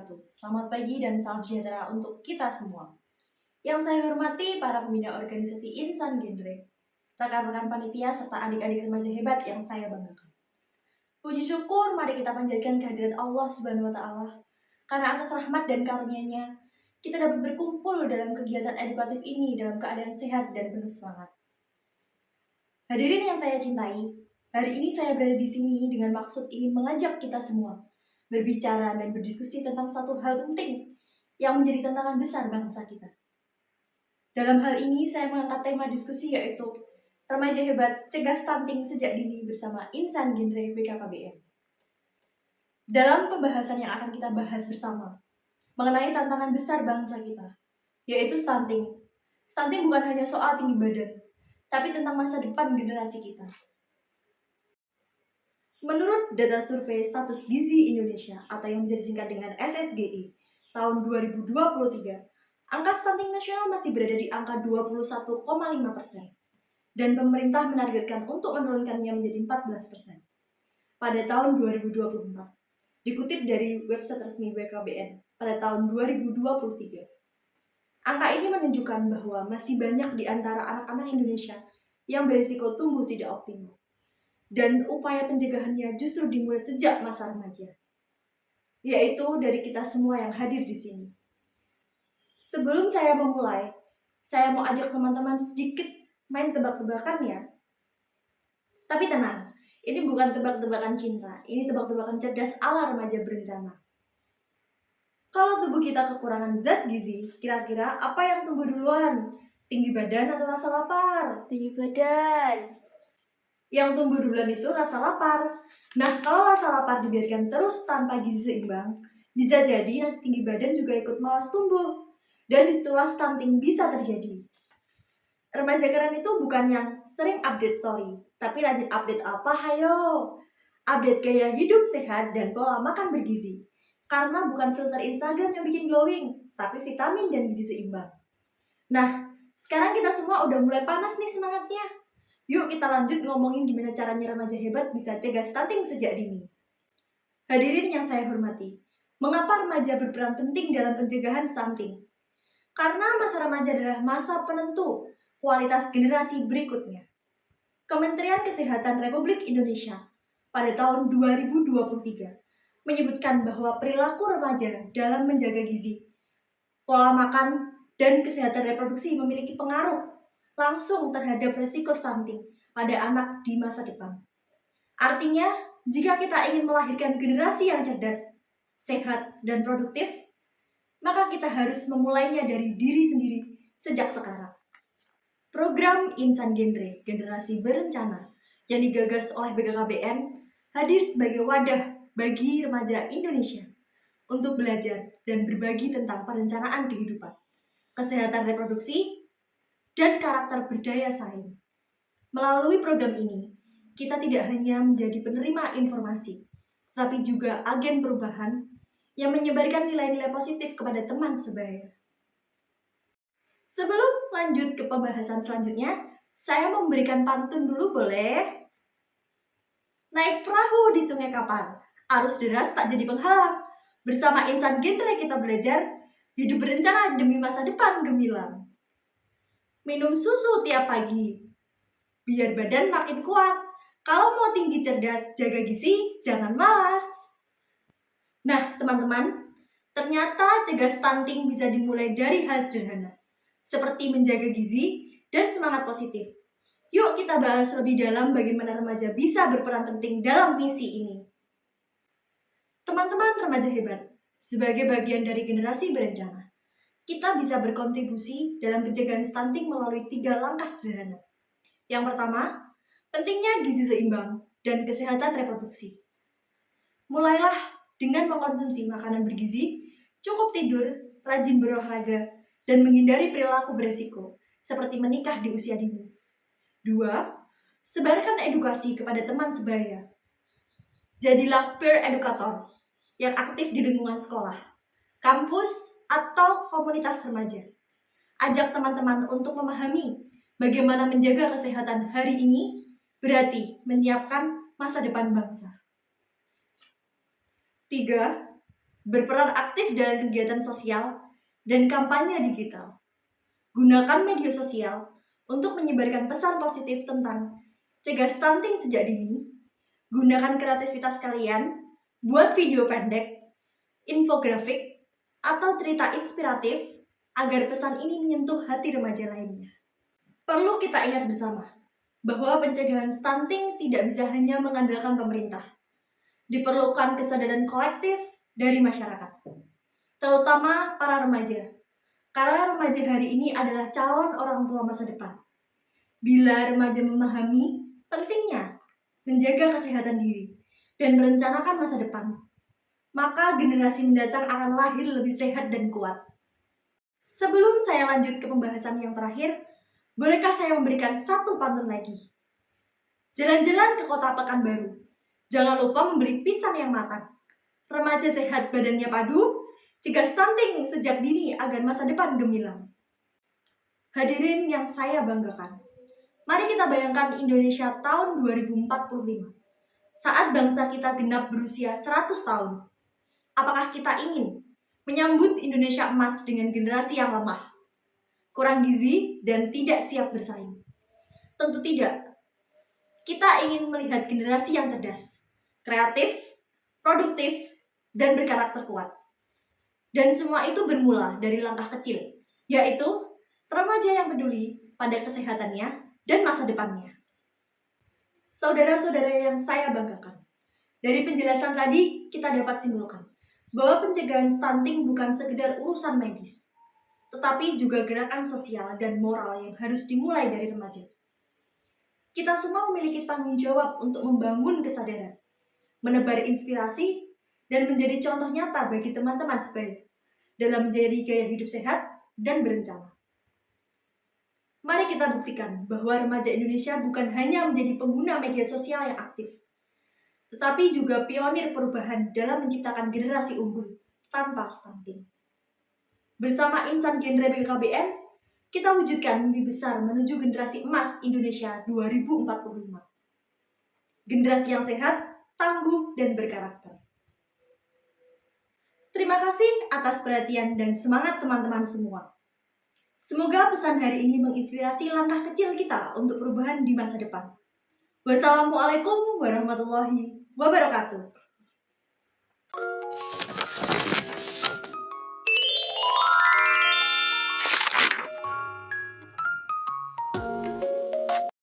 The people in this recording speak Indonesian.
wabarakatuh. Selamat pagi dan salam sejahtera untuk kita semua. Yang saya hormati para pembina organisasi Insan Genre, rekan-rekan panitia serta adik-adik remaja hebat yang saya banggakan. Puji syukur mari kita panjatkan kehadirat Allah Subhanahu wa taala. Karena atas rahmat dan karunia-Nya, kita dapat berkumpul dalam kegiatan edukatif ini dalam keadaan sehat dan penuh semangat. Hadirin yang saya cintai, hari ini saya berada di sini dengan maksud ingin mengajak kita semua berbicara dan berdiskusi tentang satu hal penting yang menjadi tantangan besar bangsa kita. Dalam hal ini saya mengangkat tema diskusi yaitu Remaja Hebat Cegah Stunting Sejak Dini bersama Insan Genre BKKBN. Dalam pembahasan yang akan kita bahas bersama mengenai tantangan besar bangsa kita, yaitu stunting. Stunting bukan hanya soal tinggi badan, tapi tentang masa depan generasi kita. Menurut data survei status gizi Indonesia atau yang bisa disingkat dengan SSGI tahun 2023, angka stunting nasional masih berada di angka 21,5% dan pemerintah menargetkan untuk menurunkannya menjadi 14% pada tahun 2024. Dikutip dari website resmi BKBN pada tahun 2023. Angka ini menunjukkan bahwa masih banyak di antara anak-anak Indonesia yang berisiko tumbuh tidak optimal. Dan upaya pencegahannya justru dimulai sejak masa remaja, yaitu dari kita semua yang hadir di sini. Sebelum saya memulai, saya mau ajak teman-teman sedikit main tebak-tebakan ya. Tapi tenang, ini bukan tebak-tebakan cinta, ini tebak-tebakan cerdas ala remaja berencana. Kalau tubuh kita kekurangan zat gizi, kira-kira apa yang tumbuh duluan? Tinggi badan atau rasa lapar? Tinggi badan. Yang tumbuh duluan itu rasa lapar. Nah, kalau rasa lapar dibiarkan terus tanpa gizi seimbang, bisa jadi nanti tinggi badan juga ikut malas tumbuh. Dan disitulah stunting bisa terjadi. Remaja keren itu bukan yang sering update story, tapi rajin update apa? Hayo! Update gaya hidup sehat dan pola makan bergizi. Karena bukan filter Instagram yang bikin glowing, tapi vitamin dan gizi seimbang. Nah, sekarang kita semua udah mulai panas nih semangatnya. Yuk kita lanjut ngomongin gimana caranya remaja hebat bisa cegah stunting sejak dini. Hadirin yang saya hormati, mengapa remaja berperan penting dalam pencegahan stunting? Karena masa remaja adalah masa penentu kualitas generasi berikutnya. Kementerian Kesehatan Republik Indonesia pada tahun 2023 menyebutkan bahwa perilaku remaja dalam menjaga gizi, pola makan, dan kesehatan reproduksi memiliki pengaruh langsung terhadap risiko stunting pada anak di masa depan. Artinya, jika kita ingin melahirkan generasi yang cerdas, sehat, dan produktif, maka kita harus memulainya dari diri sendiri sejak sekarang. Program Insan Genre Generasi Berencana yang digagas oleh BKKBN hadir sebagai wadah bagi remaja Indonesia untuk belajar dan berbagi tentang perencanaan kehidupan, kesehatan reproduksi, dan karakter berdaya saing. Melalui program ini, kita tidak hanya menjadi penerima informasi, tapi juga agen perubahan yang menyebarkan nilai-nilai positif kepada teman sebaya. Sebelum lanjut ke pembahasan selanjutnya, saya memberikan pantun dulu boleh? Naik perahu di sungai kapan? Arus deras tak jadi penghalang. Bersama Insan Genre kita belajar, hidup berencana demi masa depan gemilang. Minum susu tiap pagi, biar badan makin kuat. Kalau mau tinggi cerdas, jaga gizi, jangan malas. Nah, teman-teman, ternyata cegah stunting bisa dimulai dari hal sederhana, seperti menjaga gizi dan semangat positif. Yuk kita bahas lebih dalam bagaimana remaja bisa berperan penting dalam misi ini. Teman-teman remaja hebat, sebagai bagian dari generasi berencana, kita bisa berkontribusi dalam pencegahan stunting melalui 3 langkah sederhana. Yang pertama, pentingnya gizi seimbang dan kesehatan reproduksi. Mulailah dengan mengkonsumsi makanan bergizi, cukup tidur, rajin berolahraga, dan menghindari perilaku beresiko, seperti menikah di usia dini. 2. Sebarkan edukasi kepada teman sebaya. Jadilah peer educator yang aktif di lingkungan sekolah, kampus, atau komunitas remaja. Ajak teman-teman untuk memahami bagaimana menjaga kesehatan hari ini berarti menyiapkan masa depan bangsa. 3. berperan aktif dalam kegiatan sosial, dan kampanye digital. Gunakan media sosial untuk menyebarkan pesan positif tentang cegah stunting sejak dini. Gunakan kreativitas kalian, buat video pendek, infografik, atau cerita inspiratif agar pesan ini menyentuh hati remaja lainnya. Perlu kita ingat bersama bahwa pencegahan stunting tidak bisa hanya mengandalkan pemerintah. Diperlukan kesadaran kolektif dari masyarakat, terutama para remaja. Karena remaja hari ini adalah calon orang tua masa depan. Bila remaja memahami pentingnya menjaga kesehatan diri dan merencanakan masa depan, maka generasi mendatang akan lahir lebih sehat dan kuat. Sebelum saya lanjut ke pembahasan yang terakhir, bolehkah saya memberikan satu pantun lagi? Jalan-jalan ke kota Pekanbaru. Jangan lupa membeli pisang yang matang. Remaja sehat badannya padu, cegah stunting sejak dini agar masa depan gemilang. Hadirin yang saya banggakan, mari kita bayangkan Indonesia tahun 2045. Saat bangsa kita genap berusia 100 tahun. Apakah kita ingin menyambut Indonesia emas dengan generasi yang lemah, kurang gizi, dan tidak siap bersaing? Tentu tidak. Kita ingin melihat generasi yang cerdas, kreatif, produktif, dan berkarakter kuat. Dan semua itu bermula dari langkah kecil, yaitu remaja yang peduli pada kesehatannya dan masa depannya. Saudara-saudara yang saya banggakan, dari penjelasan tadi kita dapat simpulkan bahwa pencegahan stunting bukan sekedar urusan medis, tetapi juga gerakan sosial dan moral yang harus dimulai dari remaja. Kita semua memiliki tanggung jawab untuk membangun kesadaran, menebar inspirasi, dan menjadi contoh nyata bagi teman-teman sebaya dalam menjadi gaya hidup sehat dan berencana. Mari kita buktikan bahwa remaja Indonesia bukan hanya menjadi pengguna media sosial yang aktif, tetapi juga pionir perubahan dalam menciptakan generasi unggul tanpa stunting. Bersama insan genre BKBN, kita wujudkan mimpi besar menuju generasi emas Indonesia 2045. Generasi yang sehat, tangguh, dan berkarakter. Terima kasih atas perhatian dan semangat teman-teman semua. Semoga pesan hari ini menginspirasi langkah kecil kita untuk perubahan di masa depan. Wassalamualaikum warahmatullahi wabarakatuh.